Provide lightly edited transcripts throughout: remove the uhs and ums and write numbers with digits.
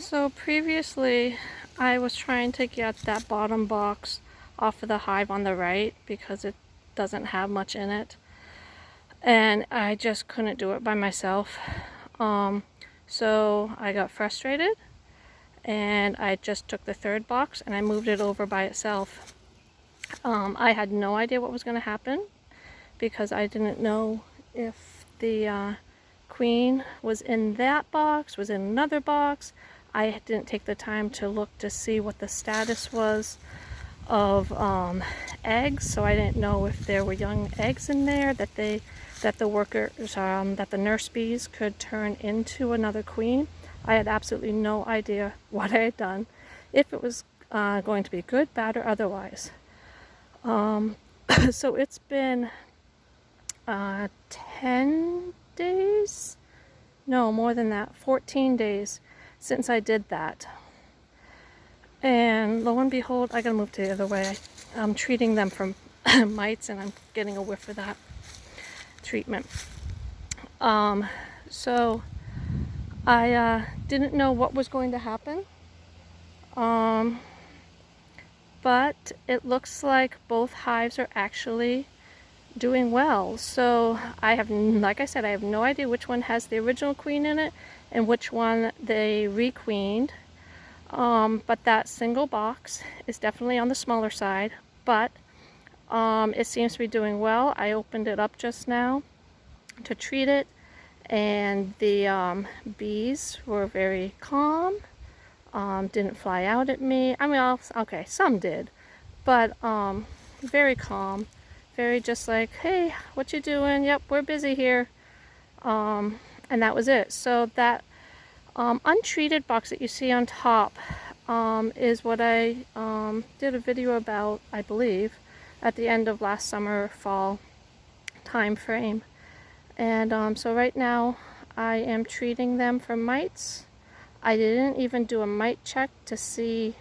So previously I was trying to get that bottom box off of the hive on the right because it doesn't have much in it, and I just couldn't do it by myself. So I got frustrated and I just took the third box and I moved it over by itself. I had no idea what was going to happen because I didn't know if the queen was in that box, was in another box. I didn't take the time to look to see what the status was of eggs, so I didn't know if there were young eggs in there that the workers, that the nurse bees could turn into another queen. I had absolutely no idea what I had done, if it was going to be good, bad, or otherwise. So it's been 10 days? No, more than that, 14 days since I did that. And lo and behold, I gotta move to the other way. I'm treating them for mites and I'm getting a whiff of that treatment. So I didn't know what was going to happen. But it looks like both hives are actually doing well. So I have, like I said, I have no idea which one has the original queen in it and which one they requeened. But that single box is definitely on the smaller side, but it seems to be doing well. I opened it up just now to treat it, and the bees were very calm, didn't fly out at me. I mean, okay, some did, but very calm, very just like, hey, what you doing? Yep, we're busy here. And that was it. So that untreated box that you see on top is what I did a video about, I believe, at the end of last summer, fall time frame. And so right now I am treating them for mites. I didn't even do a mite check to see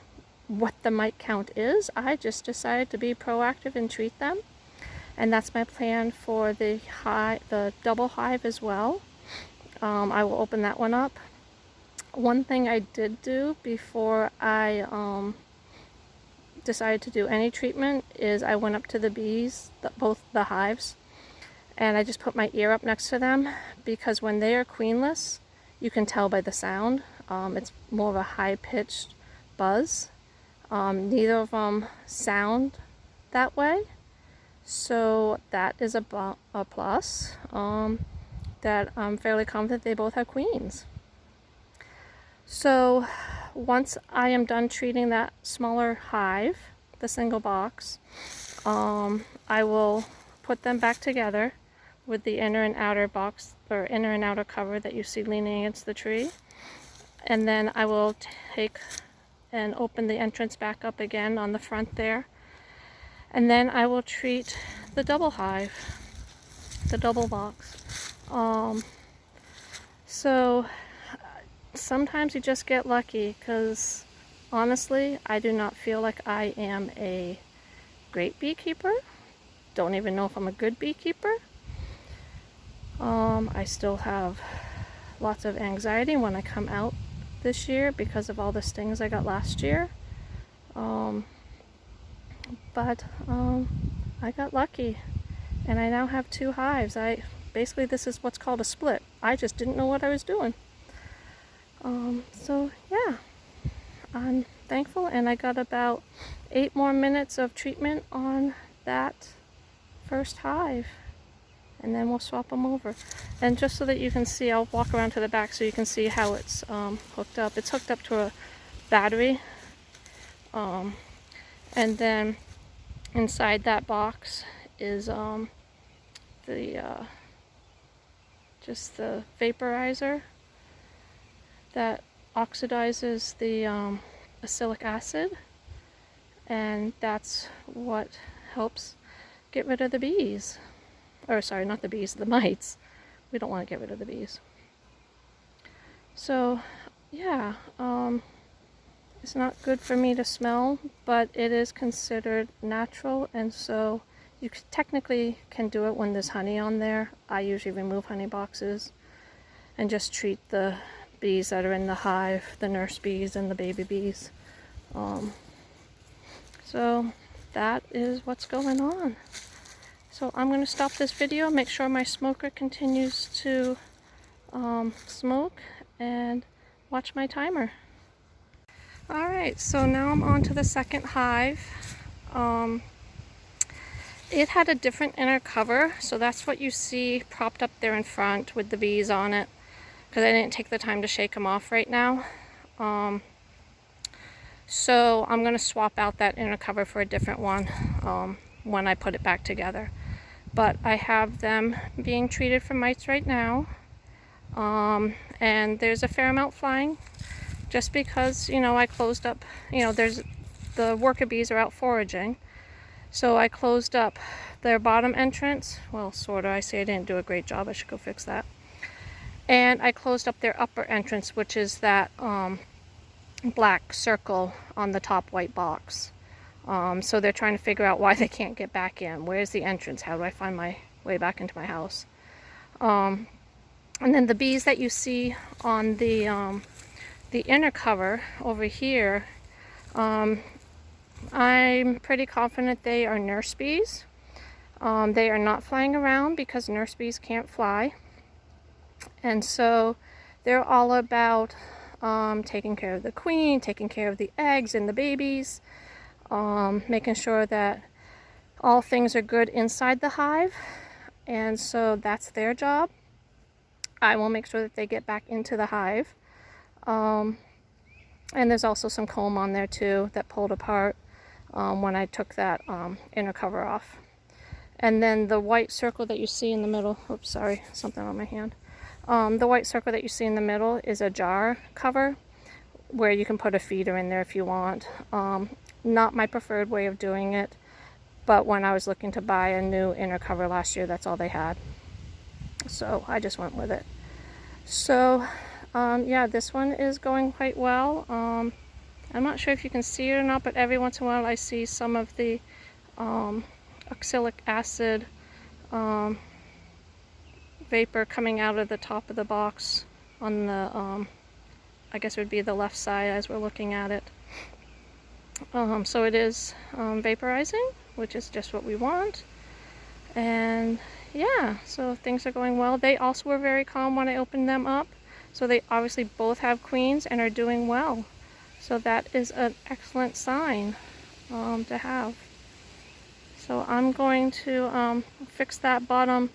what the mite count is. I just decided to be proactive and treat them. And that's my plan for the double hive as well. I will open that one up. One thing I did do before I decided to do any treatment is I went up to the bees, both the hives, and I just put my ear up next to them, because when they are queenless, you can tell by the sound. It's more of a high-pitched buzz. Neither of them sound that way, so that is a plus. That I'm fairly confident they both have queens. So once I am done treating that smaller hive, the single box, I will put them back together with the inner and outer box, or inner and outer cover that you see leaning against the tree. And then I will take and open the entrance back up again on the front there. And then I will treat the double hive, the double box. So sometimes you just get lucky, because honestly, I do not feel like I am a great beekeeper. Don't even know if I'm a good beekeeper. I still have lots of anxiety when I come out this year because of all the stings I got last year. But I got lucky, and I now have 2 hives. Basically, this is what's called a split. I just didn't know what I was doing. So yeah, I'm thankful, and I got about 8 more minutes of treatment on that first hive, and then we'll swap them over. And just so that you can see, I'll walk around to the back so you can see how it's hooked up. It's hooked up to a battery, and then inside that box is just the vaporizer that oxidizes the acrylic acid, and that's what helps get rid of the bees. Or sorry, not the bees, the mites. We don't want to get rid of the bees. So yeah, it's not good for me to smell, but it is considered natural, and so you technically can do it when there's honey on there. I usually remove honey boxes and just treat the bees that are in the hive, the nurse bees and the baby bees. So that is what's going on. So I'm going to stop this video, make sure my smoker continues to smoke, and watch my timer. Alright, so now I'm on to the second hive. It had a different inner cover, so that's what you see propped up there in front with the bees on it, because I didn't take the time to shake them off right now. So I'm going to swap out that inner cover for a different one when I put it back together. But I have them being treated for mites right now, and there's a fair amount flying, just because, you know, I closed up, you know, the worker bees are out foraging. So I closed up their bottom entrance. Well, sort of. I say I didn't do a great job. I should go fix that. And I closed up their upper entrance, which is that black circle on the top white box. So they're trying to figure out why they can't get back in. Where's the entrance? How do I find my way back into my house? And then the bees that you see on the inner cover over here, I'm pretty confident they are nurse bees. They are not flying around because nurse bees can't fly. And so they're all about taking care of the queen, taking care of the eggs and the babies, making sure that all things are good inside the hive. And so that's their job. I will make sure that they get back into the hive. And there's also some comb on there too that pulled apart when I took that inner cover off. And then the white circle that you see in the middle, oops, sorry, something on my hand. The white circle that you see in the middle is a jar cover where you can put a feeder in there if you want. Not my preferred way of doing it, but when I was looking to buy a new inner cover last year, that's all they had. So I just went with it. So yeah, this one is going quite well. I'm not sure if you can see it or not, but every once in a while I see some of the oxalic acid vapor coming out of the top of the box on the, I guess it would be the left side as we're looking at it. So it is vaporizing, which is just what we want. And yeah, so things are going well. They also were very calm when I opened them up. So they obviously both have queens and are doing well. So that is an excellent sign to have. So I'm going to fix that bottom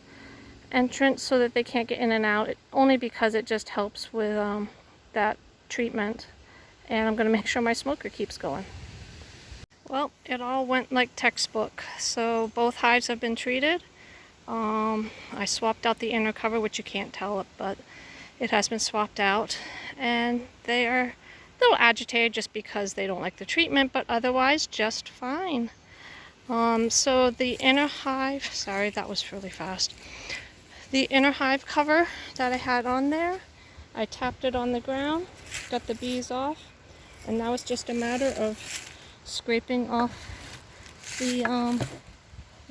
entrance so that they can't get in and out, only because it just helps with that treatment. And I'm going to make sure my smoker keeps going. Well, it all went like textbook. So both hives have been treated. I swapped out the inner cover, which you can't tell it, but it has been swapped out. And they are a little agitated just because they don't like the treatment, but otherwise just fine. So the inner hive, sorry, that was really fast. The inner hive cover that I had on there, I tapped it on the ground, got the bees off, and now it's just a matter of scraping off the,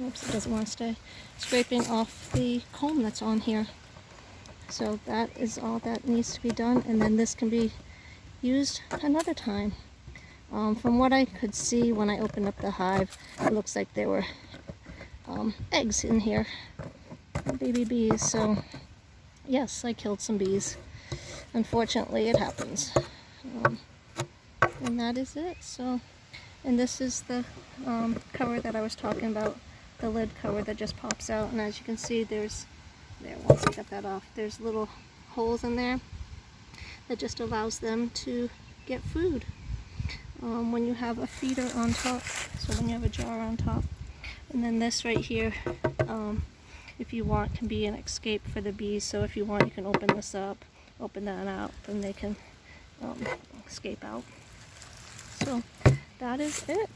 oops, it doesn't want to stay, scraping off the comb that's on here. So that is all that needs to be done, and then this can be used another time. From what I could see when I opened up the hive, it looks like there were eggs in here, baby bees. So yes, I killed some bees. Unfortunately, it happens. And that is it. So, and this is the cover that I was talking about, the lid cover that just pops out. And as you can see, there's, once I got that off, there's little holes in there that just allows them to get food. When you have a feeder on top, so when you have a jar on top. And then this right here, if you want, can be an escape for the bees. So if you want, you can open this up, open that out, and they can escape out. So that is it.